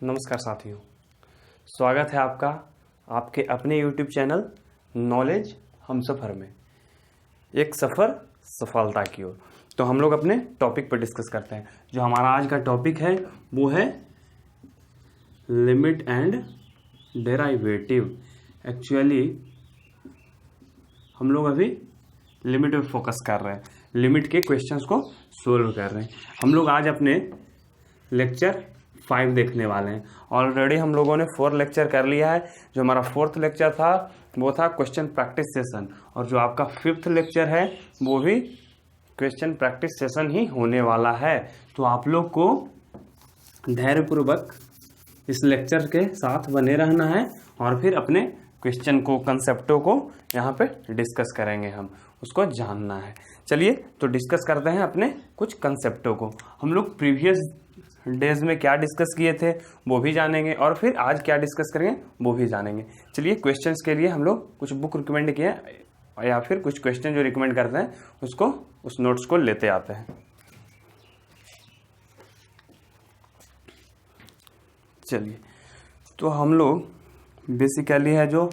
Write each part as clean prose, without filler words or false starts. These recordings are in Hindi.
नमस्कार साथियों, स्वागत है आपका आपके अपने YouTube चैनल नॉलेज हमसफ़र में। एक सफ़र सफलता की ओर। तो हम लोग अपने टॉपिक पर डिस्कस करते हैं। जो हमारा आज का टॉपिक है वो है लिमिट एंड डेराइवेटिव। एक्चुअली हम लोग अभी लिमिट पे फोकस कर रहे हैं, लिमिट के क्वेश्चंस को सोल्व कर रहे हैं। हम लोग आज अपने लेक्चर 5 देखने वाले हैं। ऑलरेडी हम लोगों ने 4 लेक्चर कर लिया है। जो हमारा 4th लेक्चर था वो था क्वेश्चन प्रैक्टिस सेशन, और जो आपका 5th लेक्चर है वो भी क्वेश्चन प्रैक्टिस सेशन ही होने वाला है। तो आप लोग को धैर्यपूर्वक इस लेक्चर के साथ बने रहना है और फिर अपने क्वेश्चन को, कंसेप्टों को यहाँ पे डिस्कस करेंगे। हम उसको जानना है। चलिए तो डिस्कस करते हैं अपने कुछ कंसेप्टों को। हम लोग प्रीवियस डेज में क्या डिस्कस किए थे वो भी जानेंगे, और फिर आज क्या डिस्कस करेंगे वो भी जानेंगे। चलिए, क्वेश्चंस के लिए हम लोग कुछ बुक रिकमेंड किए या फिर कुछ क्वेश्चन जो रिकमेंड करते हैं उसको, उस नोट्स को लेते आते हैं। चलिए, तो हम लोग बेसिकली है जो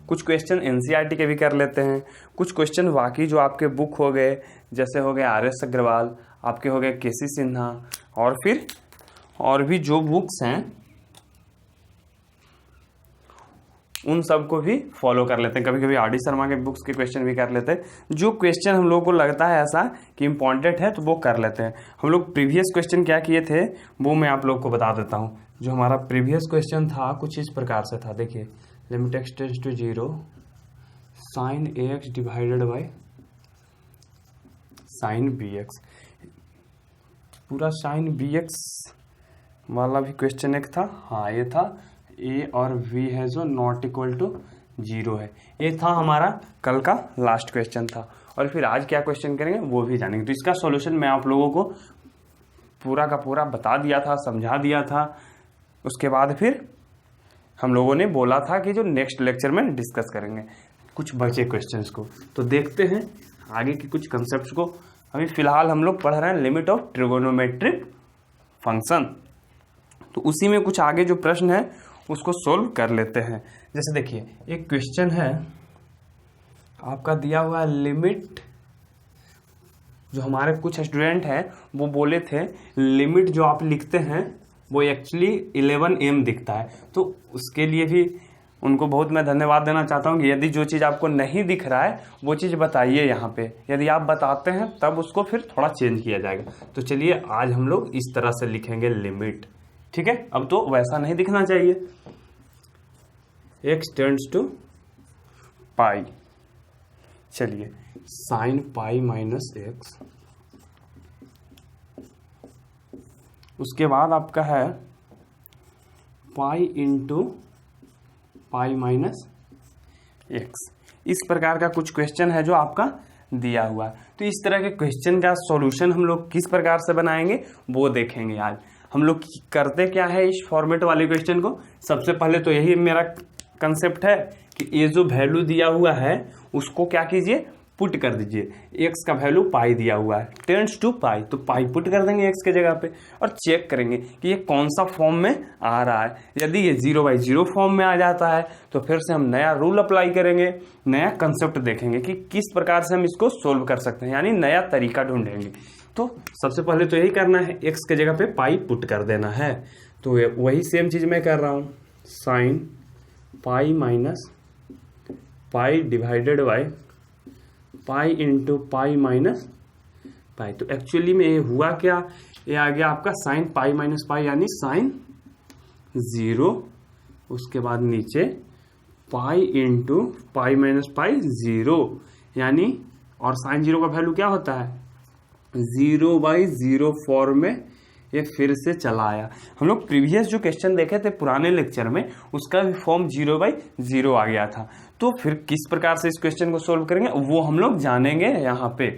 कुछ क्वेश्चन एनसीईआरटी के भी कर लेते हैं, कुछ क्वेश्चन बाकी जो आपके बुक हो गए, जैसे हो गए आर.एस. अग्रवाल, आपके हो गए के.सी. सिन्हा, और फिर और भी जो बुक्स हैं उन सब को भी फॉलो कर लेते हैं। कभी कभी आर.डी. शर्मा के बुक्स के क्वेश्चन भी कर लेते हैं। जो क्वेश्चन हम लोगों को लगता है ऐसा कि इम्पॉर्टेंट है तो वो कर लेते हैं। हम लोग प्रीवियस क्वेश्चन क्या किए थे वो मैं आप लोग को बता देता हूँ। जो हमारा प्रीवियस क्वेश्चन था कुछ इस प्रकार से था। देखिए, limit x tends to 0 sine ax divided by sine bx। पूरा साइन bx वाला भी क्वेश्चन एक था। हाँ, ये था a और v है जो नॉट इक्वल टू 0 है। ये था हमारा कल का लास्ट क्वेश्चन था। और फिर आज क्या क्वेश्चन करेंगे वो भी जानेंगे। तो इसका सॉल्यूशन मैं आप लोगों को पूरा का पूरा बता दिया था, समझा दिया था। उसके बाद फिर हम लोगों ने बोला था कि जो नेक्स्ट लेक्चर में डिस्कस करेंगे कुछ बचे क्वेश्चंस को। तो देखते हैं आगे के कुछ कंसेप्ट्स को। अभी फिलहाल हम लोग पढ़ रहे हैं लिमिट ऑफ ट्रिगोनोमेट्रिक फंक्शन। तो उसी में कुछ आगे जो प्रश्न है उसको सोल्व कर लेते हैं। जैसे देखिए, एक क्वेश्चन है आपका दिया हुआ है लिमिट। जो हमारे कुछ स्टूडेंट हैं वो बोले थे लिमिट जो आप लिखते हैं वो एक्चुअली 11m दिखता है। तो उसके लिए भी उनको बहुत मैं धन्यवाद देना चाहता हूँ कि यदि जो चीज़ आपको नहीं दिख रहा है वो चीज़ बताइए यहाँ पे। यदि आप बताते हैं तब उसको फिर थोड़ा चेंज किया जाएगा। तो चलिए, आज हम लोग इस तरह से लिखेंगे लिमिट। ठीक है, अब तो वैसा नहीं दिखना चाहिए। x टेंड्स टू पाई। चलिए, साइन पाई माइनस एक्स। उसके बाद आपका है pi into pi minus x. इस प्रकार का कुछ क्वेश्चन है जो आपका दिया हुआ है। तो इस तरह के क्वेश्चन का सॉल्यूशन हम लोग किस प्रकार से बनाएंगे वो देखेंगे आज। हम लोग करते क्या है इस फॉर्मेट वाले क्वेश्चन को। सबसे पहले तो यही मेरा कंसेप्ट है कि ये जो वैल्यू दिया हुआ है उसको क्या कीजिए, पुट कर दीजिए। x का वैल्यू पाई दिया हुआ है, टेंड्स टू पाई, तो पाई पुट कर देंगे x के जगह पे और चेक करेंगे कि ये कौन सा फॉर्म में आ रहा है। यदि ये 0/0 फॉर्म में आ जाता है तो फिर से हम नया रूल अप्लाई करेंगे, नया कंसेप्ट देखेंगे कि किस प्रकार से हम इसको सोल्व कर सकते हैं, यानी नया तरीका ढूंढेंगे। तो सबसे पहले तो यही करना है, x के जगह पे पाई पुट कर देना है। तो वही सेम चीज मैं कर रहा हूँ, sine pi minus pi divided by pi into pi minus pi. तो एक्चुअली में ये हुआ क्या, ये आ गया आपका साइन पाई माइनस पाई यानी साइन 0। उसके बाद नीचे pi into pi minus pi 0 यानी, और साइन 0 का वैल्यू क्या होता है 0/0 फॉर्म में ये फिर से चला आया। हम लोग प्रीवियस जो क्वेश्चन देखे थे पुराने लेक्चर में उसका भी फॉर्म 0/0 आ गया था। तो फिर किस प्रकार से इस क्वेश्चन को सोल्व करेंगे वो हम लोग जानेंगे। यहाँ पे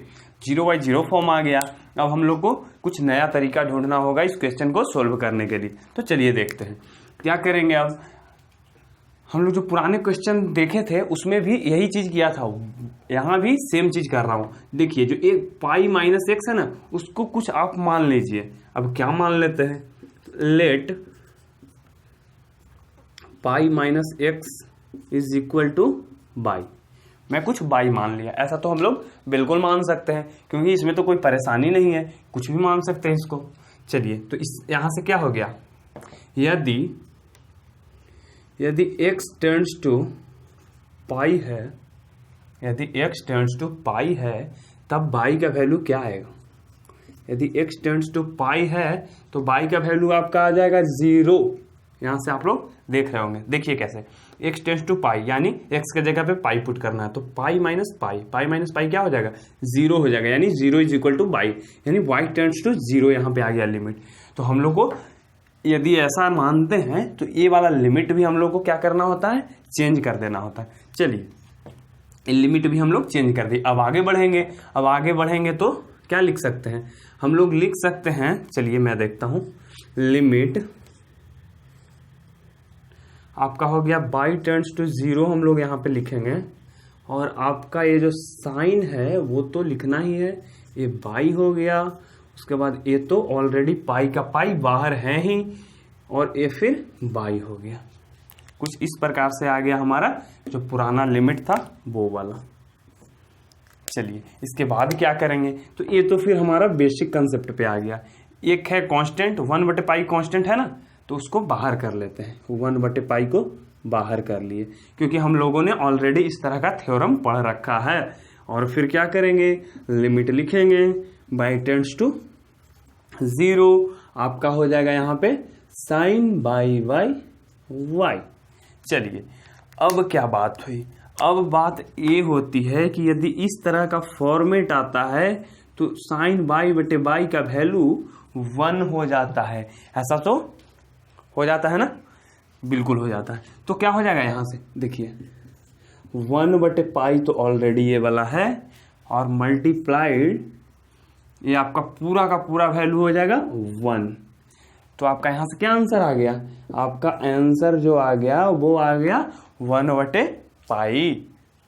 0/0 फॉर्म आ गया। अब हम लोग को कुछ नया तरीका ढूंढना होगा इस क्वेश्चन को सोल्व करने के लिए। तो चलिए देखते हैं क्या करेंगे। अब हम लोग जो पुराने क्वेश्चन देखे थे उसमें भी यही चीज किया था, यहाँ भी सेम चीज कर रहा हूँ। देखिए, जो एक पाई माइनस एक्स है ना उसको कुछ आप मान लीजिए। अब क्या मान लेते हैं, let pi minus x is equal to y, मैं कुछ बाई मान लिया, ऐसा तो हम लोग बिल्कुल मान सकते हैं क्योंकि इसमें तो कोई परेशानी नहीं है, कुछ भी मान सकते हैं इसको। चलिए तो इस यहां से क्या हो गया, यदि x टेंड्स टू पाई है, यदि x टेंड्स टू पाई है तब बाई का वैल्यू क्या आएगा। यदि x टेंड्स टू पाई है तो बाई का वैल्यू आपका आ जाएगा 0। यहां से आप लोग देख रहे होंगे, देखिए कैसे, x टेंड्स टू पाई यानी x के जगह पे पाई पुट करना है, तो पाई माइनस पाई क्या हो जाएगा, 0 हो जाएगा, यानी 0 इज इक्वल टू बाई, यानी y टेंड्स टू 0 यहाँ पे आ गया लिमिट। तो हम लोग को यदि ऐसा मानते हैं तो ये वाला लिमिट भी हम लोग को क्या करना होता है, चेंज कर देना होता है। चलिए लिमिट भी हम लोग चेंज कर दिए। अब आगे बढ़ेंगे तो क्या लिख सकते हैं, हम लोग लिख सकते हैं, चलिए मैं देखता हूं, लिमिट आपका हो गया बाई टेंड्स टू 0, हम लोग यहाँ पे लिखेंगे, और आपका ये जो साइन है वो तो लिखना ही है, ये बाई हो गया, उसके बाद ये तो ऑलरेडी पाई का पाई बाहर है ही, और ये फिर बाई हो गया। कुछ इस प्रकार से आ गया हमारा जो पुराना लिमिट था वो वाला। चलिए इसके बाद क्या करेंगे, तो ये तो फिर हमारा बेसिक कंसेप्ट पे आ गया। एक है कांस्टेंट, 1/पाई कांस्टेंट है ना, तो उसको बाहर कर लेते हैं, 1/पाई को बाहर कर लिए क्योंकि हम लोगों ने ऑलरेडी इस तरह का थ्योरम पढ़ रखा है। और फिर क्या करेंगे, लिमिट लिखेंगे बाई टेंड्स टू 0, आपका हो जाएगा यहाँ पे साइन बाई वाई। चलिए अब क्या बात हुई, अब बात ये होती है कि यदि इस तरह का फॉर्मेट आता है तो साइन बाई बटे बाई का वैल्यू 1 हो जाता है, ऐसा तो हो जाता है ना, बिल्कुल हो जाता है। तो क्या हो जाएगा यहाँ से देखिए, 1/पाई तो ऑलरेडी ये वाला है, और मल्टीप्लाइड ये आपका पूरा का पूरा वैल्यू हो जाएगा 1। तो आपका यहाँ से क्या आंसर आ गया, आपका आंसर जो आ गया वो आ गया 1/पाई।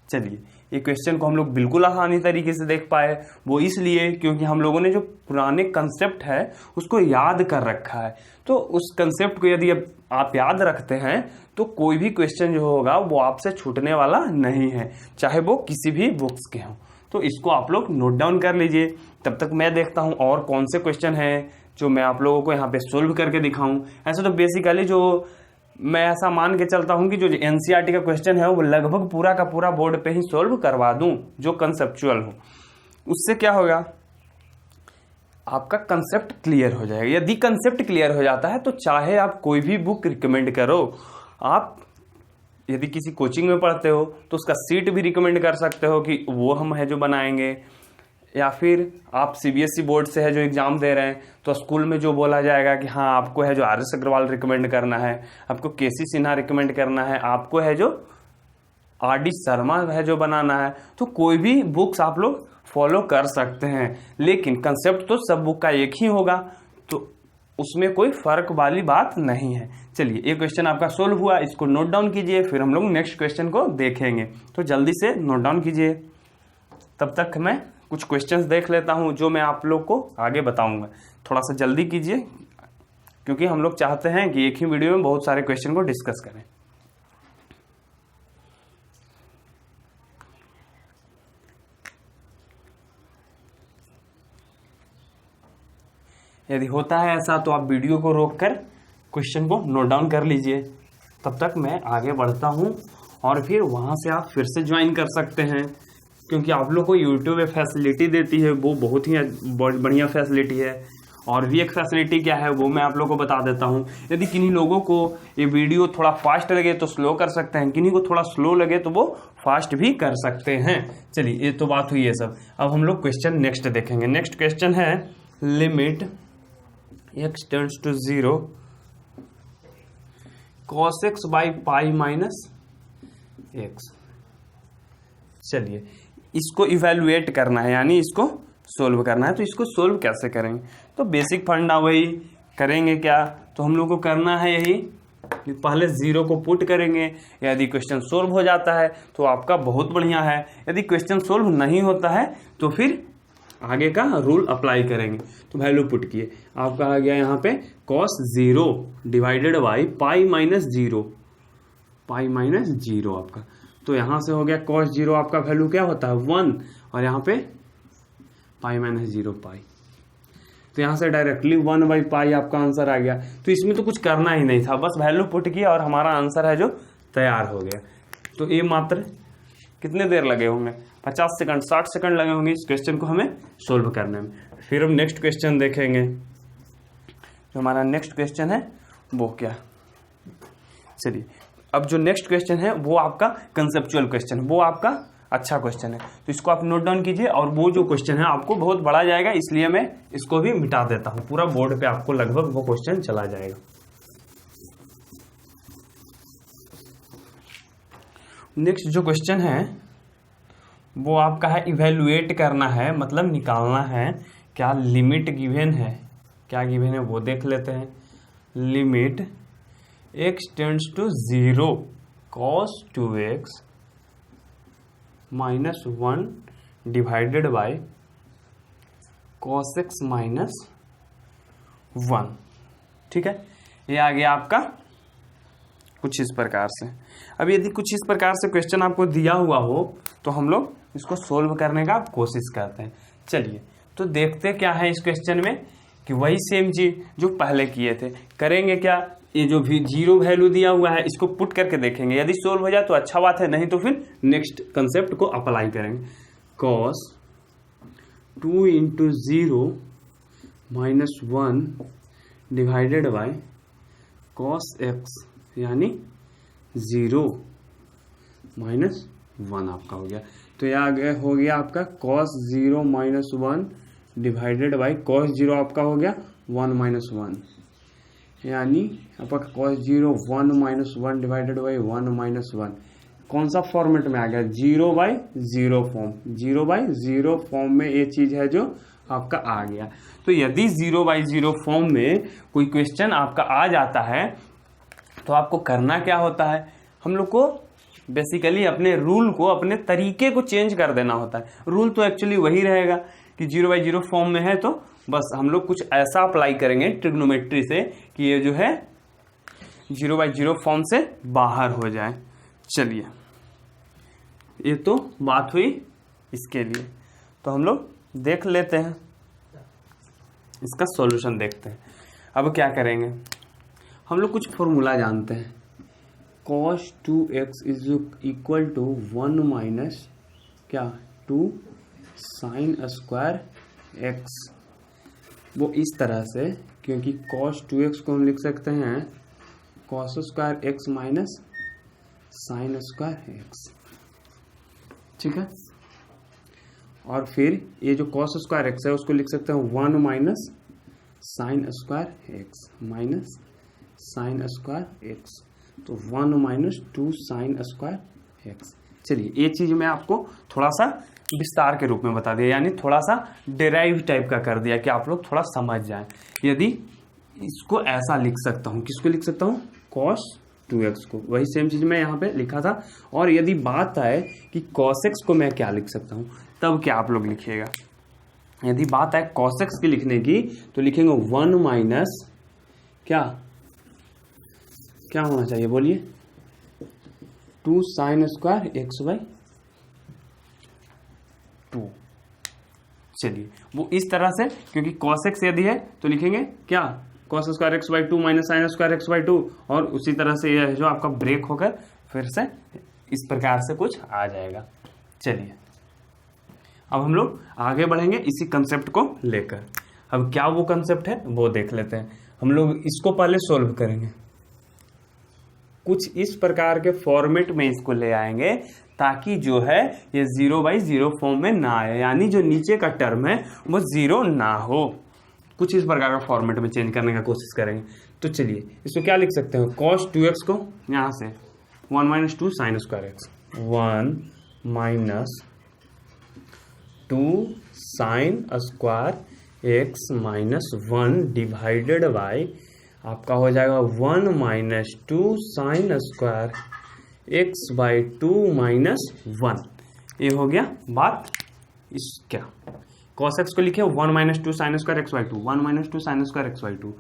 चलिए ये क्वेश्चन को हम लोग बिल्कुल आसानी तरीके से देख पाए, वो इसलिए क्योंकि हम लोगों ने जो पुराने कंसेप्ट है उसको याद कर रखा है। तो उस कंसेप्ट को यदि आप याद रखते हैं तो कोई भी क्वेश्चन जो होगा वो आपसे छूटने वाला नहीं है, चाहे वो किसी भी बुक्स के हों। तो इसको आप लोग नोट डाउन कर लीजिए। तब तक मैं देखता हूं और कौन से क्वेश्चन हैं जो मैं आप लोगों को यहाँ पे सोल्व करके दिखाऊं। ऐसे तो बेसिकली जो मैं ऐसा मान के चलता हूं कि जो एनसीईआरटी का क्वेश्चन है वो लगभग पूरा का पूरा बोर्ड पे ही सोल्व करवा दूं, जो कंसेप्चुअल हो। उससे क्या होगा, आपका कंसेप्ट क्लियर हो जाएगा। यदि कंसेप्ट क्लियर हो जाता है तो चाहे आप कोई भी बुक रिकमेंड करो, आप यदि किसी कोचिंग में पढ़ते हो तो उसका सीट भी रिकमेंड कर सकते हो कि वो हम है जो बनाएंगे, या फिर आप सीबीएसई बोर्ड से है जो एग्जाम दे रहे हैं तो स्कूल में जो बोला जाएगा कि हाँ आपको है जो आर.एस. अग्रवाल रिकमेंड करना है, आपको केसी सिन्हा रिकमेंड करना है, आपको है जो आर.डी. शर्मा है जो बनाना है। तो कोई भी बुक्स आप लोग फॉलो कर सकते हैं, लेकिन कंसेप्ट तो सब बुक का एक ही होगा, तो उसमें कोई फर्क वाली बात नहीं है। चलिए ये क्वेश्चन आपका सोल्व हुआ, इसको नोट डाउन कीजिए, फिर हम लोग नेक्स्ट क्वेश्चन को देखेंगे। तो जल्दी से नोट डाउन कीजिए, तब तक मैं कुछ क्वेश्चंस देख लेता हूं जो मैं आप लोग को आगे बताऊंगा। थोड़ा सा जल्दी कीजिए क्योंकि हम लोग चाहते हैं कि एक ही वीडियो में बहुत सारे क्वेश्चन को डिस्कस करें। यदि होता है ऐसा तो आप वीडियो को रोककर क्वेश्चन को नोट डाउन कर लीजिए। तब तक मैं आगे बढ़ता हूं और फिर वहां से आप फिर से ज्वाइन कर सकते हैं, क्योंकि आप लोग को यूट्यूब फैसिलिटी देती है वो बहुत ही बढ़िया फैसिलिटी है। और भी एक फैसिलिटी क्या है वो मैं आप लोगों को बता देता हूं। यदि किन्हीं लोगों को ये वीडियो थोड़ा फास्ट लगे तो स्लो कर सकते हैं, किन्हीं को थोड़ा स्लो लगे तो वो फास्ट भी कर सकते हैं। चलिए ये तो बात हुई है सब। अब हम लोग क्वेश्चन नेक्स्ट देखेंगे। नेक्स्ट क्वेश्चन है limit x tends to 0 cos x by pi minus x। चलिए इसको इवेल्युएट करना है, यानी इसको सोल्व करना है। तो इसको सोल्व कैसे करेंगे, तो बेसिक फंडा वही करेंगे। क्या, तो हम लोग को करना है यही कि पहले 0 को पुट करेंगे। यदि क्वेश्चन सोल्व हो जाता है तो आपका बहुत बढ़िया है, यदि क्वेश्चन सोल्व नहीं होता है तो फिर आगे का रूल अप्लाई करेंगे। तो वैल्यू पुट किए, आपका आ गया यहाँ पे cos 0 divided by pi minus zero, pi minus zero आपका। तो यहाँ से हो गया cos 0 आपका वैल्यू क्या होता है 1, और यहाँ पे पाई माइनस जीरो पाई। तो यहाँ से डायरेक्टली 1/पाई आपका आंसर आ गया। तो इसमें तो कुछ करना ही नहीं था, बस वैल्यू पुट किया और हमारा आंसर है जो तैयार हो गया। तो ये मात्र कितने देर लगे होंगे, 50 सेकंड 60 सेकंड लगे होंगे इस क्वेश्चन को हमें सोल्व करने में। फिर हम नेक्स्ट क्वेश्चन देखेंगे। जो हमारा नेक्स्ट क्वेश्चन है वो क्या, चलिए अब जो नेक्स्ट क्वेश्चन है वो आपका कंसेप्चुअल क्वेश्चन, वो आपका अच्छा क्वेश्चन है। तो इसको आप नोट डाउन कीजिए, और वो जो क्वेश्चन है आपको बहुत बड़ा जाएगा, इसलिए मैं इसको भी मिटा देता हूँ। पूरा बोर्ड पे आपको लगभग वो क्वेश्चन चला जाएगा। नेक्स्ट जो क्वेश्चन है वो आपका है इवेल्युएट करना है, मतलब निकालना है क्या लिमिट गिवन है, क्या गिवन है वो देख लेते हैं। Limit x tends to 0 cos 2x minus 1 divided by cos x minus 1। ठीक है, ये आ गया आपका कुछ इस प्रकार से। अब यदि कुछ इस प्रकार से क्वेश्चन आपको दिया हुआ हो तो हम लोग इसको सोल्व करने का कोशिश करते हैं। चलिए तो देखते क्या है इस क्वेश्चन में, कि वही सेम चीज जो पहले किए थे करेंगे। क्या ये जो भी 0 वैल्यू दिया हुआ है इसको पुट करके देखेंगे, यदि सोल्व हो जाए तो अच्छा बात है, नहीं तो फिर नेक्स्ट कंसेप्ट को अप्लाई करेंगे। cos 2 into 0 minus 1 divided by cos x यानी 0 माइनस 1 आपका हो गया। तो यह आगे हो गया आपका cos 0 minus 1 divided by cos 0 आपका हो गया 1 माइनस 1, यानी आपका cos 0 1 minus 1 divided by 1 minus 1। कौन सा फॉर्मेट में आ गया, 0/0 फॉर्म, 0/0 फॉर्म में ये चीज है जो आपका आ गया। तो यदि 0/0 फॉर्म में कोई क्वेश्चन आपका आ जाता है तो आपको करना क्या होता है, हम लोग को बेसिकली अपने रूल को, अपने तरीके को चेंज कर देना होता है। रूल तो एक्चुअली वही रहेगा कि 0/0 फॉर्म में है तो बस हम लोग कुछ ऐसा अप्लाई करेंगे ट्रिग्नोमेट्री से कि ये जो है 0/0 फॉर्म से बाहर हो जाए। चलिए ये तो बात हुई इसके लिए, तो हम लोग देख लेते हैं इसका सॉल्यूशन देखते हैं। अब क्या करेंगे, हम लोग कुछ फॉर्मूला जानते हैं। cos 2x is equal to 1 minus क्या 2 साइन स्क्वायर x। वो इस तरह से, क्योंकि cos 2x को हम लिख सकते हैं cos square x minus sine square x। ठीक है, और फिर ये जो cos स्क्वायर x है उसको लिख सकते हैं 1 minus sine square x minus sine square x। तो 1 माइनस 2 साइन स्क्वायर x। चलिए ये चीज मैं आपको थोड़ा सा विस्तार के रूप में बता दिया, यानी थोड़ा सा डेराइव टाइप का कर दिया कि आप लोग थोड़ा समझ जाएं। यदि इसको ऐसा लिख सकता हूं, किसको लिख सकता हूं, cos 2x को, वही सेम चीज मैं यहाँ पे लिखा था। और यदि बात आए कि cos x को मैं क्या लिख सकता हूं, तब क्या आप लोग लिखिएगा। यदि बात आए cos x की लिखने की तो लिखेंगे 1 माइनस क्या होना चाहिए बोलिए, 2 साइन स्क्वायर x/2। चलिए वो इस तरह से, क्योंकि cos x यदि है तो लिखेंगे क्या cos square x/2 minus sine square x/2, और उसी तरह से यह जो आपका ब्रेक होकर फिर से इस प्रकार से कुछ आ जाएगा। चलिए अब हम लोग आगे बढ़ेंगे इसी कंसेप्ट को लेकर। अब क्या वो कंसेप्ट है वो देख लेते हैं। हम लोग इसको पहले सॉल्व करेंगे, कुछ इस प्रकार के फॉर्मेट में इसको ले आएंगे ताकि जो है ये 0/0 फॉर्म में ना आए, यानी जो नीचे का टर्म है वो 0 ना हो। कुछ इस प्रकार का फॉर्मेट में चेंज करने का कोशिश करेंगे। तो चलिए इसको क्या लिख सकते हैं, cos 2x को यहाँ से 1 minus 2 sine square x, 1 minus 2 sine square x minus 1 divided by आपका हो जाएगा 1 minus 2 sine square x/2 minus 1। ये हो गया बात इस क्या cos x को लिखे 1 minus two sine square x by to, 1 minus two sine square x by to.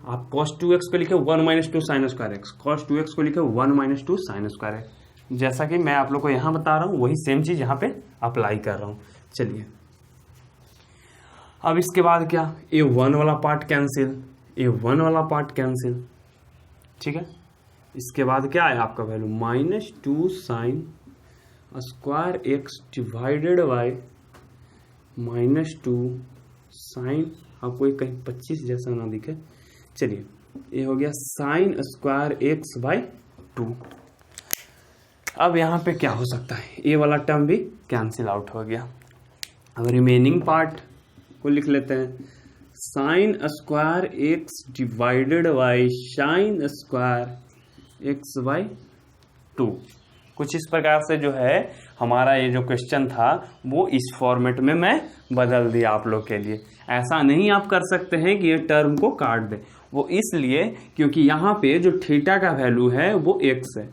आप cos 2x को लिखे 1 minus two sine square x, cos 2x को लिखे 1 minus two sine square x. जैसा कि मैं आप लोग को यहाँ बता रहा हूँ वही सेम चीज यहाँ पे अप्लाई कर रहा हूँ। चलिए अब इसके बाद क्या, ये 1 वाला पार्ट कैंसिल, ये 1 वाला पार्ट कैंसिल, ठीक है। इसके बाद क्या है आपका value minus two sine square x divided by minus two sine, आपको ये कहीं 25 जैसा ना दिखे। चलिए ये हो गया sign square x by to. अब यहाँ पे क्या हो सकता है, ये वाला टर्म भी कैंसिल आउट हो गया। अब रिमेनिंग पार्ट को लिख लेते हैं, sign square x divided by sine square x by to. कुछ इस प्रकार से जो है हमारा ये जो क्वेश्चन था वो इस फॉर्मेट में मैं बदल दिया आप लोग के लिए। ऐसा नहीं आप कर सकते हैं कि ये टर्म को काट दे, वो इसलिए क्योंकि यहाँ पे जो थीटा का वैल्यू है वो x है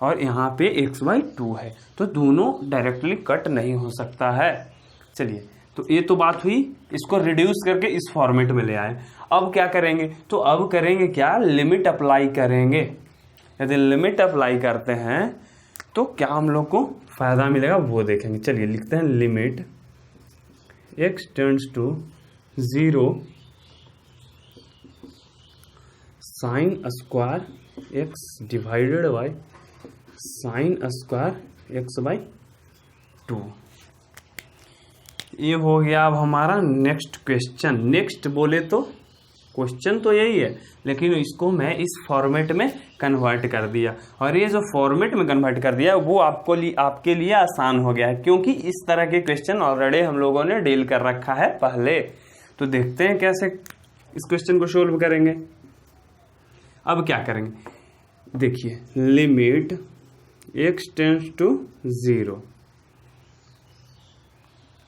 और यहाँ पे x बाई टू है, तो दोनों डायरेक्टली कट नहीं हो सकता है। चलिए तो ये तो बात हुई, इसको रिड्यूस करके इस फॉर्मेट में ले आए। अब क्या करेंगे, तो अब करेंगे क्या, लिमिट अप्लाई करेंगे। यदि लिमिट अप्लाई करते हैं तो क्या हम लोग को फायदा मिलेगा वो देखेंगे। चलिए लिखते हैं limit x tends to 0 sine square x divided by sine square x by two. ये हो गया अब हमारा नेक्स्ट क्वेश्चन। नेक्स्ट बोले तो क्वेश्चन तो यही है, लेकिन इसको मैं इस फॉर्मेट में कन्वर्ट कर दिया, और ये जो फॉर्मेट में कन्वर्ट कर दिया वो आपके लिए आसान हो गया है, क्योंकि इस तरह के क्वेश्चन ऑलरेडी हम लोगों ने डील कर रखा है पहले। तो देखते हैं कैसे इस क्वेश्चन को सोल्व करेंगे। अब क्या करेंगे, देखिए लिमिट x टेंड्स टू 0।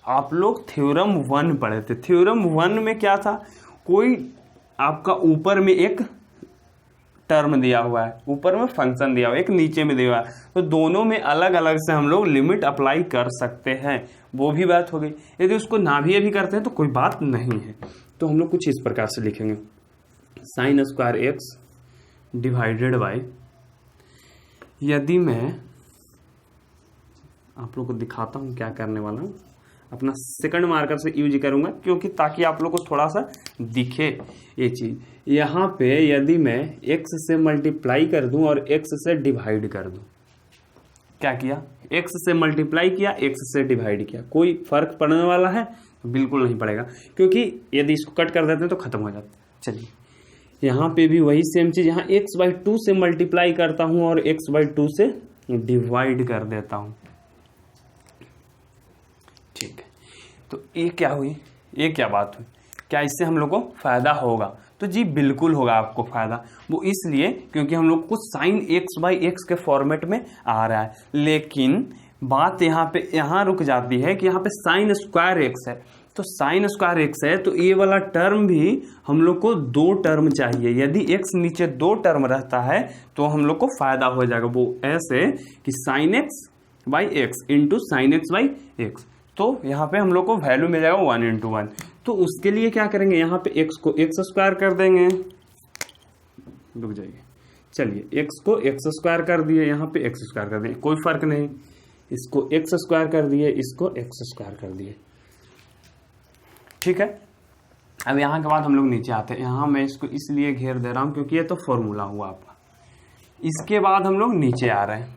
आप लोग थ्योरम 1 पढ़े थे। थ्योरम 1 में क्या था, कोई आपका ऊपर में एक टर्म दिया हुआ है, ऊपर में फंक्शन दिया हुआ है, एक नीचे में दिया हुआ है, तो दोनों में अलग अलग से हम लोग लिमिट अप्लाई कर सकते हैं। वो भी बात हो गई। यदि उसको ना भी करते हैं तो कोई बात नहीं है। तो हम लोग कुछ इस प्रकार से लिखेंगे, sign square x divided by, यदि मैं आप लोग को दिखाता हूँ क्या करने वाला हूँ, अपना सेकंड मार्कर से यूज करूंगा क्योंकि ताकि आप लोग को थोड़ा सा दिखे ये चीज। यहाँ पे यदि मैं x से मल्टीप्लाई कर दूं और x से डिवाइड कर दूं, क्या किया, x से मल्टीप्लाई किया, x से डिवाइड किया, कोई फर्क पड़ने वाला है? बिल्कुल नहीं पड़ेगा, क्योंकि यदि इसको कट कर देते हैं तो खत्म हो जाता है। चलिए यहाँ पे भी वही सेम चीज, यहाँ x बाई टू से मल्टीप्लाई करता हूं और x बाई टू से डिवाइड कर देता हूं। ठीक है, तो ये क्या हुई, ये क्या बात हुई, क्या इससे हम लोग को फायदा होगा? तो जी बिल्कुल होगा आपको फायदा। वो इसलिए क्योंकि हम लोग को साइन एक्स बाई एक्स के फॉर्मेट में आ रहा है, लेकिन बात यहाँ रुक जाती है कि यहाँ पे साइन स्क्वायर एक्स है। तो साइन स्क्वायर एक्स है तो ये वाला टर्म भी हम लोग को 2 टर्म चाहिए। यदि एक्स नीचे 2 टर्म रहता है तो हम लोग को फायदा हो जाएगा। वो ऐसे कि sine x by x into sine x by x, तो यहाँ पे हम लोग को वैल्यू मिल जाएगा 1 इंटू 1। तो उसके लिए क्या करेंगे, यहाँ पे x को x स्क्वायर कर देंगे, रुक जाइए, चलिए x को x स्क्वायर कर दिए, यहाँ पे x स्क्वायर कर दिए, कोई फर्क नहीं। इसको x स्क्वायर कर दिए, इसको x स्क्वायर कर दिए, ठीक है। अब यहाँ के बाद हम लोग नीचे आते हैं। यहाँ मैं इसको इसलिए घेर दे रहा हूँ क्योंकि ये तो फॉर्मूला हुआ आपका। इसके बाद हम लोग नीचे आ रहे हैं,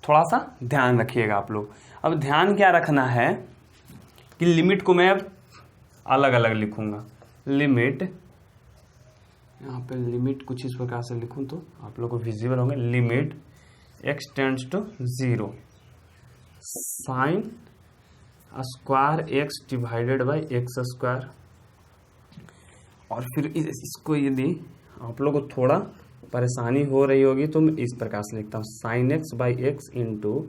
थोड़ा सा ध्यान रखिएगा आप लोग। अब ध्यान क्या रखना है कि लिमिट को मैं अब अलग अलग लिखूंगा। लिमिट, यहाँ पे लिमिट कुछ इस प्रकार से लिखूं तो आप लोग को विजिबल होंगे। Limit x tends to 0 sine square x divided by x square, और फिर इसको यदि आप लोग को थोड़ा परेशानी हो रही होगी तो मैं इस प्रकार से लिखता हूँ, sine x by x into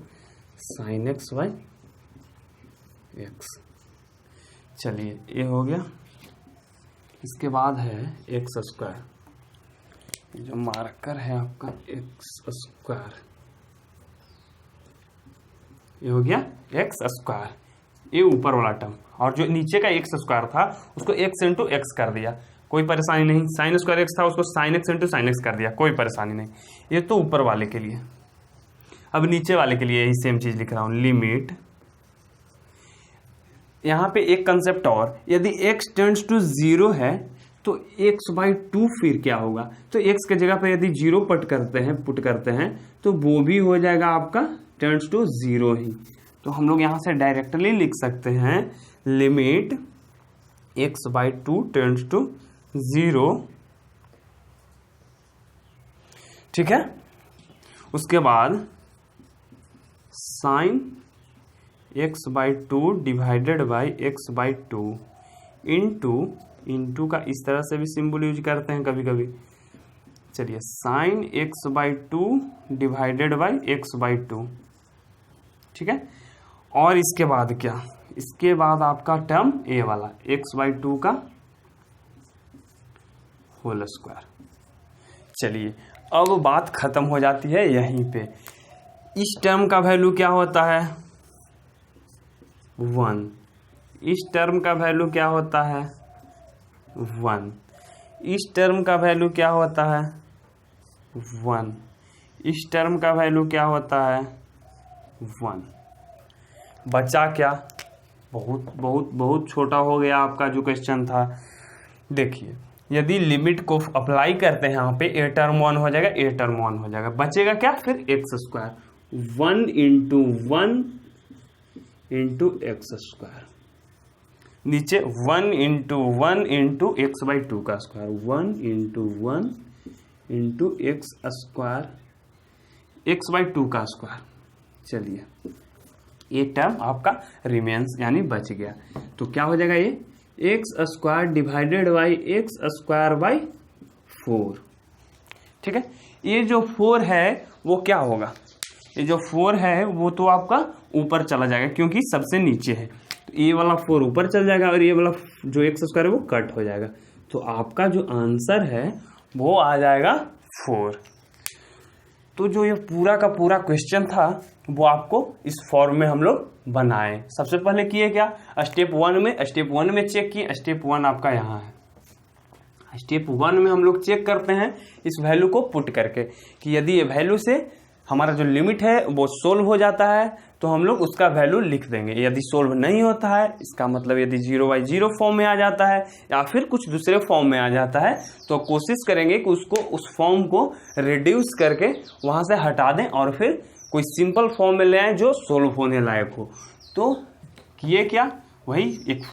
sine x by x. चलिए ये हो गया। इसके बाद है एक्स स्क्वायर, जो मार्कर है आपका एक्स स्क्वायर, ये हो गया एक्स स्क्वायर। ये ऊपर वाला टर्म, और जो नीचे का एक्स स्क्वायर था उसको एक्स इंटू एक्स कर दिया, कोई परेशानी नहीं। साइन स्क्वायर एक्स था उसको sine x into sine x कर दिया, कोई परेशानी नहीं। ये तो ऊपर वाले के लिए। अब नीचे वाले के लिए यही सेम चीज लिख रहा हूं, लिमिट। यहाँ पे एक कंसेप्ट और, यदि x टेंड्स टू 0 है तो x/2 फिर क्या होगा, तो x के जगह पे यदि 0 पुट करते हैं तो वो भी हो जाएगा आपका टेंड्स टू 0 ही। तो हम लोग यहाँ से डायरेक्टली लिख सकते हैं लिमिट x/2 टेंड्स टू 0, ठीक है। उसके बाद sign x/2 divided by x/2 into का इस तरह से भी सिंबल यूज करते हैं कभी कभी। चलिए sign x/2 divided by x/2, ठीक है। और इसके बाद क्या, इसके बाद आपका टर्म ए वाला x/2 का होल स्क्वायर। चलिए अब बात खत्म हो जाती है यहीं पे। इस टर्म का वैल्यू क्या होता है 1, इस टर्म का वैल्यू क्या होता है 1, इस टर्म का वैल्यू क्या होता है 1, इस टर्म का वैल्यू क्या होता है 1। बचा क्या, बहुत बहुत बहुत छोटा हो गया आपका जो क्वेश्चन था। देखिए यदि लिमिट को अप्लाई करते हैं यहाँ पे, ए टर्म 1 हो जाएगा, ए टर्म 1 हो जाएगा, बचेगा क्या फिर x square, 1 into 1 into x square, नीचे 1 इंटू 1 इंटू x/2 का square, 1 into 1 into x square, x/2 का स्क्वायर। चलिए ये टर्म आपका रिमेन्स यानी बच गया। तो क्या हो जाएगा ये x square divided by x square by 4, ठीक है। ये जो 4 है वो क्या होगा, ये जो 4 है वो तो आपका ऊपर चला जाएगा क्योंकि सबसे नीचे है, तो ये वाला 4 ऊपर चल जाएगा और ये वाला जो एक्स स्क्वायर है वो कट हो जाएगा। तो आपका जो आंसर है वो आ जाएगा 4। तो जो ये पूरा का पूरा क्वेश्चन था वो आपको इस फॉर्म में हम लोग बनाए। सबसे पहले किए क्या, स्टेप 1 में चेक किए, स्टेप 1 आपका यहाँ है। स्टेप 1 में हम लोग चेक करते हैं इस वैल्यू को पुट करके कि यदि ये वैल्यू से हमारा जो लिमिट है वो सोल्व हो जाता है तो हम लोग उसका वैल्यू लिख देंगे। यदि सोल्व नहीं होता है, इसका मतलब यदि 0/0 फॉर्म में आ जाता है या फिर कुछ दूसरे फॉर्म में आ जाता है तो कोशिश करेंगे कि उसको उस फॉर्म को रिड्यूस करके वहां से हटा दें और फिर कोई सिंपल फॉर्म में ले आए जो सोल्व होने लायक हो। तो किए क्या, वही एक